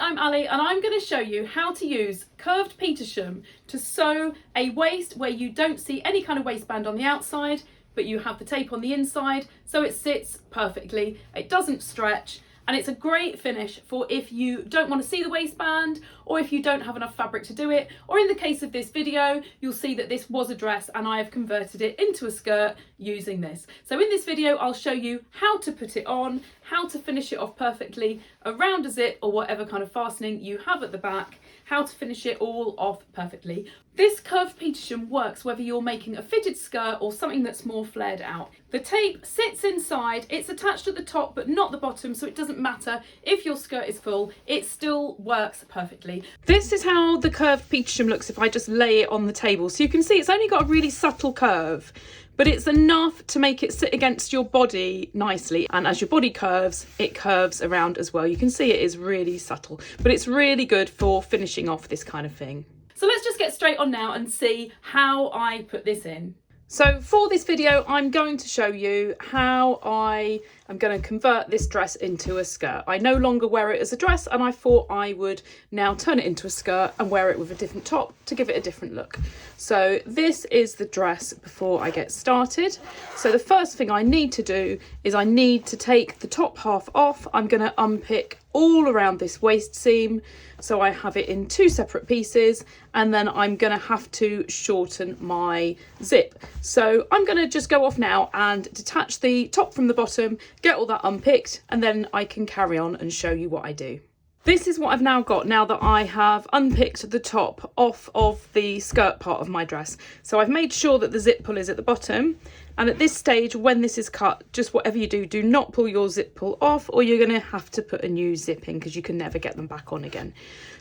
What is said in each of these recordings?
I'm Ali and I'm going to show you how to use Curved Petersham to sew a waist where you don't see any kind of waistband on the outside, but you have the tape on the inside, so it sits perfectly, it doesn't stretch, and it's a great finish for if you don't want to see the waistband, or if you don't have enough fabric to do it, or in the case of this video, you'll see that this was a dress and I have converted it into a skirt using this. So in this video, I'll show you how to put it on, how to finish it off perfectly around a zip or whatever kind of fastening you have at the back, how to finish it all off perfectly. This Curved Petersham works whether you're making a fitted skirt or something that's more flared out. The tape sits inside, it's attached at the top but not the bottom, so it doesn't matter if your skirt is full, it still works perfectly. This is how the Curved Petersham looks if I just lay it on the table. So you can see it's only got a really subtle curve, but it's enough to make it sit against your body nicely. And as your body curves, it curves around as well. You can see it is really subtle, but it's really good for finishing off this kind of thing. So let's just get straight on now and see how I put this in. So for this video, I'm going to show you how I am going to convert this dress into a skirt. I no longer wear it as a dress, and I thought I would now turn it into a skirt and wear it with a different top to give it a different look. So this is the dress before I get started. So the first thing I need to do is I need to take the top half off. I'm going to unpick all around this waist seam, so I have it in two separate pieces, and then I'm going to have to shorten my zip. So I'm going to just go off now and detach the top from the bottom, get all that unpicked, and then I can carry on and show you what I do. This is what I've now got now that I have unpicked the top off of the skirt part of my dress. So I've made sure that the zip pull is at the bottom, and at this stage, when this is cut, just whatever you do not pull your zip pull off, or you're going to have to put a new zip in because you can never get them back on again.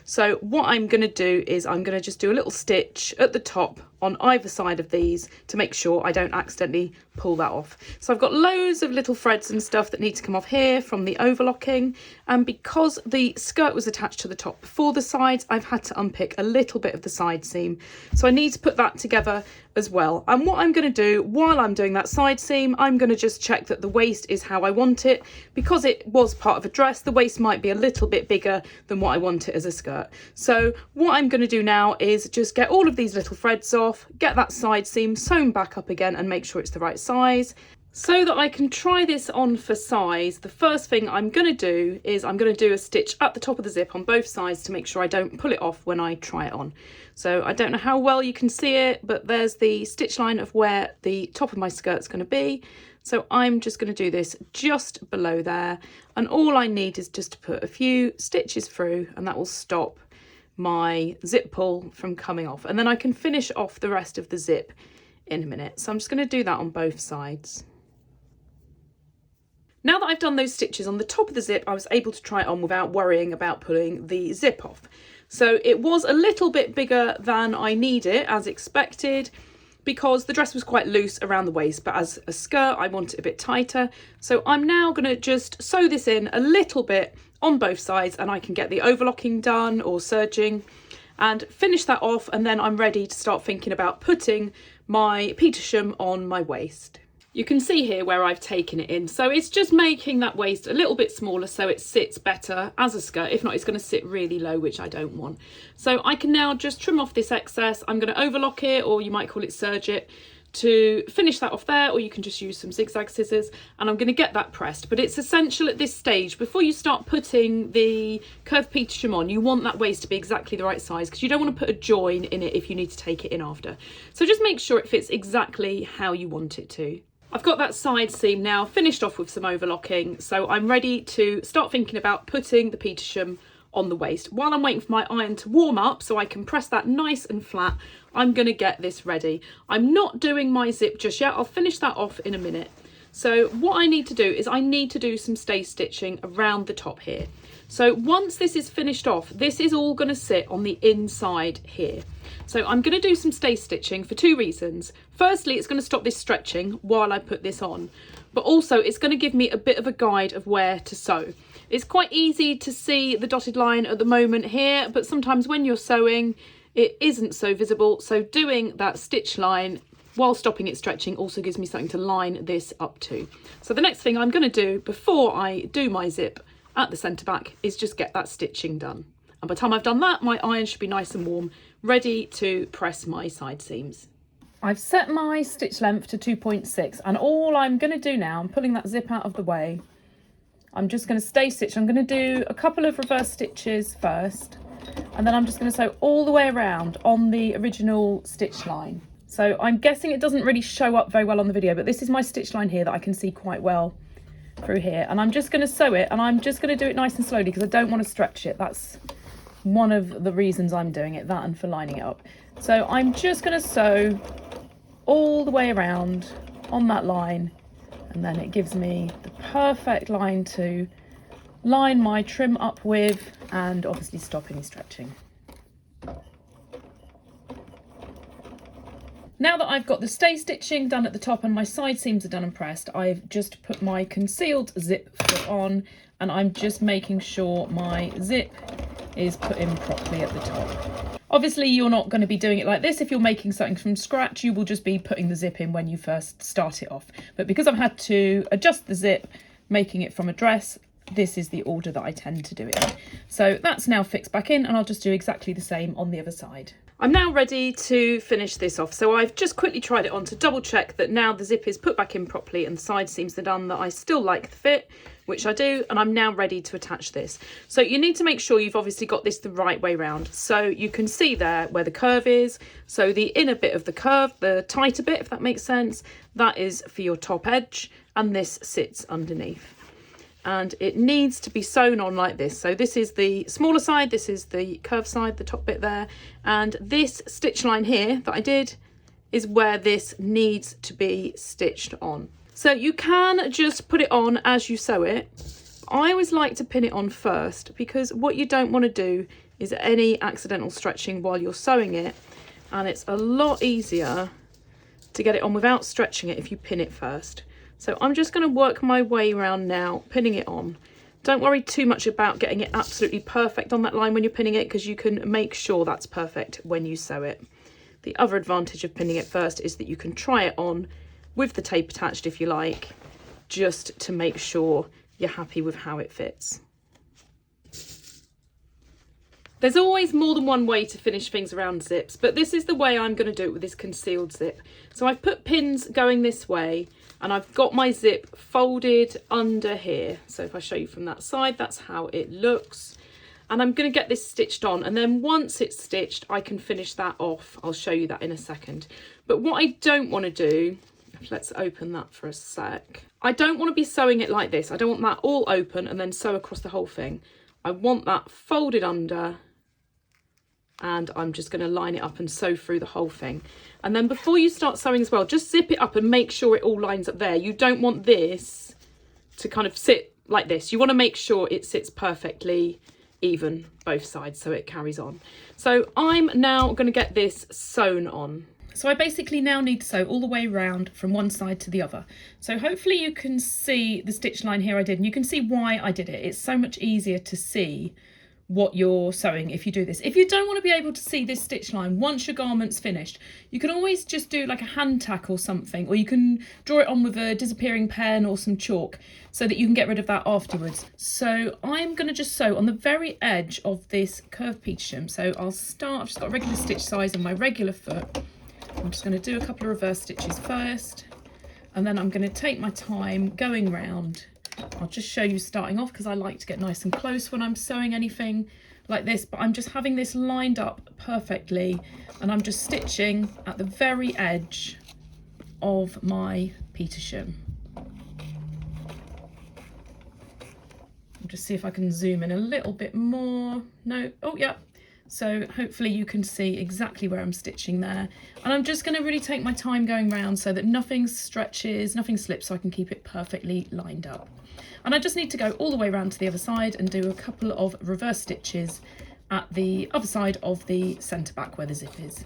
So what I'm going to do is I'm going to just do a little stitch at the top on either side of these to make sure I don't accidentally pull that off. So I've got loads of little threads and stuff that need to come off here from the overlocking, and because the skirt was attached to the top before the sides, I've had to unpick a little bit of the side seam, so I need to put that together as well. And what I'm going to do while I'm doing that side seam, I'm going to just check that the waist is how I want it. Because it was part of a dress, the waist might be a little bit bigger than what I want it as a skirt. So what I'm going to do now is just get all of these little threads off, get that side seam sewn back up again and make sure it's the right size. So that I can try this on for size, the first thing I'm going to do is I'm going to do a stitch at the top of the zip on both sides to make sure I don't pull it off when I try it on. So I don't know how well you can see it, but there's the stitch line of where the top of my skirt's going to be. So I'm just going to do this just below there, and all I need is just to put a few stitches through, and that will stop my zip pull from coming off, and then I can finish off the rest of the zip in a minute. So I'm just going to do that on both sides. Now that I've done those stitches on the top of the zip, I was able to try it on without worrying about pulling the zip off. So it was a little bit bigger than I need it, as expected, because the dress was quite loose around the waist, but as a skirt I want it a bit tighter. So I'm now going to just sew this in a little bit on both sides, and I can get the overlocking done or serging and finish that off, and then I'm ready to start thinking about putting my Petersham on my waist. You can see here where I've taken it in, so it's just making that waist a little bit smaller so it sits better as a skirt. If not, it's going to sit really low, which I don't want. So I can now just trim off this excess. I'm going to overlock it, or you might call it serge it, to finish that off there, or you can just use some zigzag scissors, and I'm going to get that pressed. But it's essential at this stage, before you start putting the Curved Petersham on, you want that waist to be exactly the right size, because you don't want to put a join in it if you need to take it in after. So just make sure it fits exactly how you want it to. I've got that side seam now finished off with some overlocking, so I'm ready to start thinking about putting the Petersham on the waist. While I'm waiting for my iron to warm up so I can press that nice and flat, I'm going to get this ready. I'm not doing my zip just yet, I'll finish that off in a minute. So what I need to do is I need to do some stay stitching around the top here. So once this is finished off, this is all going to sit on the inside here. So I'm going to do some stay stitching for two reasons. Firstly, it's going to stop this stretching while I put this on, but also it's going to give me a bit of a guide of where to sew. It's quite easy to see the dotted line at the moment here, but sometimes when you're sewing, it isn't so visible. So doing that stitch line while stopping it stretching also gives me something to line this up to. So the next thing I'm going to do before I do my zip at the centre back is just get that stitching done. And by the time I've done that, my iron should be nice and warm, ready to press my side seams. I've set my stitch length to 2.6, and all I'm going to do now, I'm pulling that zip out of the way. I'm just going to stay stitched. I'm going to do a couple of reverse stitches first, and then I'm just going to sew all the way around on the original stitch line. So I'm guessing it doesn't really show up very well on the video, but this is my stitch line here that I can see quite well through here. And I'm just going to sew it, and I'm just going to do it nice and slowly because I don't want to stretch it. That's one of the reasons I'm doing it, that and for lining it up. So I'm just going to sew all the way around on that line, and then it gives me the perfect line to line my trim up with and obviously stop any stretching. Now that I've got the stay stitching done at the top and my side seams are done and pressed, I've just put my concealed zip foot on, and I'm just making sure my zip is put in properly at the top. Obviously you're not going to be doing it like this. If you're making something from scratch, you will just be putting the zip in when you first start it off. But because I've had to adjust the zip, making it from a dress, this is the order that I tend to do it in. So that's now fixed back in, and I'll just do exactly the same on the other side. I'm now ready to finish this off. So I've just quickly tried it on to double check that now the zip is put back in properly and the side seams are done, that I still like the fit, which I do, and I'm now ready to attach this. So you need to make sure you've obviously got this the right way round. So you can see there where the curve is. So the inner bit of the curve, the tighter bit, if that makes sense, that is for your top edge, and this sits underneath. And it needs to be sewn on like this. So this is the smaller side, this is the curved side, the top bit there. And this stitch line here that I did is where this needs to be stitched on. So you can just put it on as you sew it. I always like to pin it on first, because what you don't want to do is any accidental stretching while you're sewing it. And it's a lot easier to get it on without stretching it if you pin it first. So I'm just going to work my way around now, pinning it on. Don't worry too much about getting it absolutely perfect on that line when you're pinning it, because you can make sure that's perfect when you sew it. The other advantage of pinning it first is that you can try it on with the tape attached if you like, just to make sure you're happy with how it fits. There's always more than one way to finish things around zips, but this is the way I'm going to do it with this concealed zip. So I've put pins going this way, and I've got my zip folded under here. So if I show you from that side, that's how it looks. And I'm going to get this stitched on, and then once it's stitched, I can finish that off. I'll show you that in a second. But what I don't want to do, let's open that for a sec. I don't want to be sewing it like this. I don't want that all open and then sew across the whole thing. I want that folded under, and I'm just going to line it up and sew through the whole thing. And then before you start sewing as well, just zip it up and make sure it all lines up there. You don't want this to kind of sit like this. You want to make sure it sits perfectly even both sides so it carries on. So I'm now going to get this sewn on. So I basically now need to sew all the way around from one side to the other. So hopefully you can see the stitch line here I did, and you can see why I did it. It's so much easier to see what you're sewing if you do this. If you don't want to be able to see this stitch line once your garment's finished, you can always just do like a hand tack or something, or you can draw it on with a disappearing pen or some chalk so that you can get rid of that afterwards. So I'm going to just sew on the very edge of this curved Petersham. So I'll start, I've just got a regular stitch size on my regular foot. I'm just going to do a couple of reverse stitches first, and then I'm going to take my time going round. I'll just show you starting off because I like to get nice and close when I'm sewing anything like this, but I'm just having this lined up perfectly, and I'm just stitching at the very edge of my Petersham. I'll just see if I can zoom in a little bit more. No, oh yeah. So hopefully you can see exactly where I'm stitching there. And I'm just going to really take my time going round so that nothing stretches, nothing slips, so I can keep it perfectly lined up. And I just need to go all the way around to the other side and do a couple of reverse stitches at the other side of the centre back where the zip is.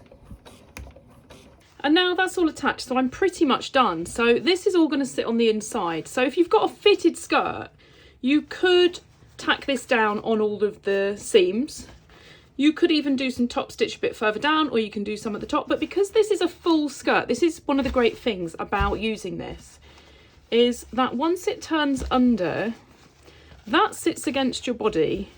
And now that's all attached, so I'm pretty much done. So this is all going to sit on the inside. So if you've got a fitted skirt, you could tack this down on all of the seams. You could even do some top stitch a bit further down, or you can do some at the top. But because this is a full skirt, this is one of the great things about using this, is that once it turns under, that sits against your body,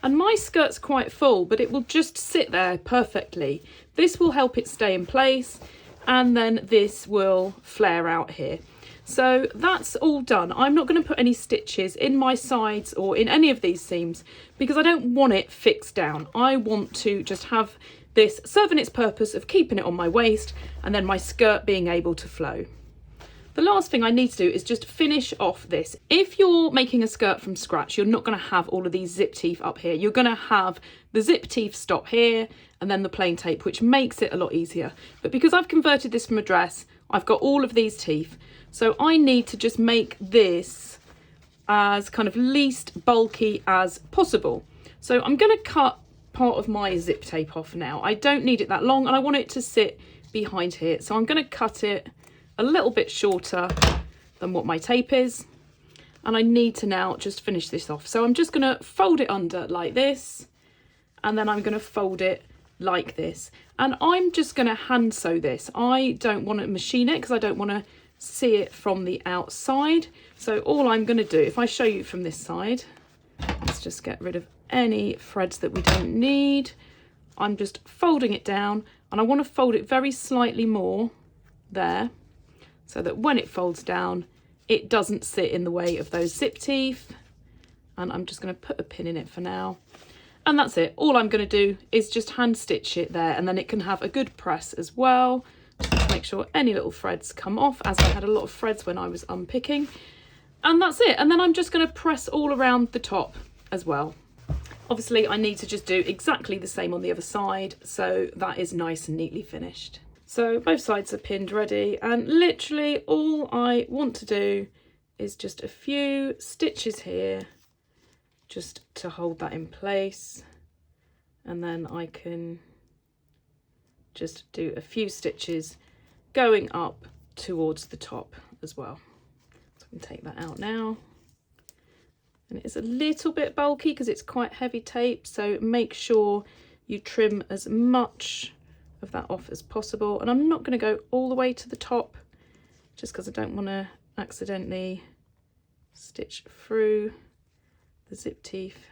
And my skirt's quite full, but it will just sit there perfectly. This will help it stay in place, and then this will flare out here. So that's all done. I'm not going to put any stitches in my sides or in any of these seams because I don't want it fixed down. I want to just have this serving its purpose of keeping it on my waist and then my skirt being able to flow. The last thing I need to do is just finish off this. If you're making a skirt from scratch, you're not going to have all of these zip teeth up here. You're going to have the zip teeth stop here and then the plain tape, which makes it a lot easier. But because I've converted this from a dress, I've got all of these teeth. So I need to just make this as kind of least bulky as possible. So I'm going to cut part of my zip tape off now. I don't need it that long and I want it to sit behind here. So I'm going to cut it a little bit shorter than what my tape is. And I need to now just finish this off. So I'm just going to fold it under like this. And then I'm going to fold it like this. And I'm just going to hand sew this. I don't want to machine it because I don't want to see it from the outside. So all I'm going to do, if I show you from this side, let's just get rid of any threads that we don't need. I'm just folding it down and I want to fold it very slightly more there so that when it folds down it doesn't sit in the way of those zip teeth. And I'm just going to put a pin in it for now. And that's it. All I'm going to do is just hand stitch it there and then it can have a good press as well. Just make sure any little threads come off, as I had a lot of threads when I was unpicking. And that's it. And then I'm just going to press all around the top as well. Obviously I need to just do exactly the same on the other side, so that is nice and neatly finished. So both sides are pinned ready, and literally all I want to do is just a few stitches here just to hold that in place, and then I can just do a few stitches going up towards the top as well. So I can take that out now. And it is a little bit bulky because it's quite heavy tape, so make sure you trim as much of that off as possible. And I'm not going to go all the way to the top just because I don't want to accidentally stitch through the zip teeth,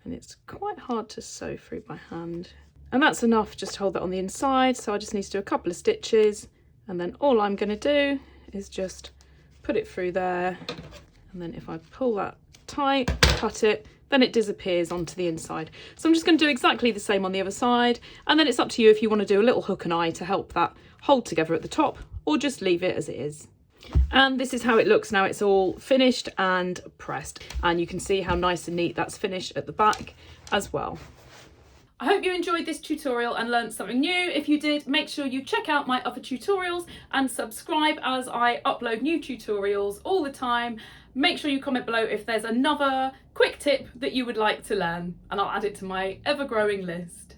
and it's quite hard to sew through by hand. And that's enough just to hold that on the inside, so I just need to do a couple of stitches, and then all I'm going to do is just put it through there, and then if I pull that tight, cut it, then it disappears onto the inside. So I'm just going to do exactly the same on the other side, and then it's up to you if you want to do a little hook and eye to help that hold together at the top, or just leave it as it is. And this is how it looks now it's all finished and pressed, and you can see how nice and neat that's finished at the back as well. I hope you enjoyed this tutorial and learned something new. If you did, make sure you check out my other tutorials and subscribe, as I upload new tutorials all the time. Make sure you comment below if there's another quick tip that you would like to learn, and I'll add it to my ever-growing list.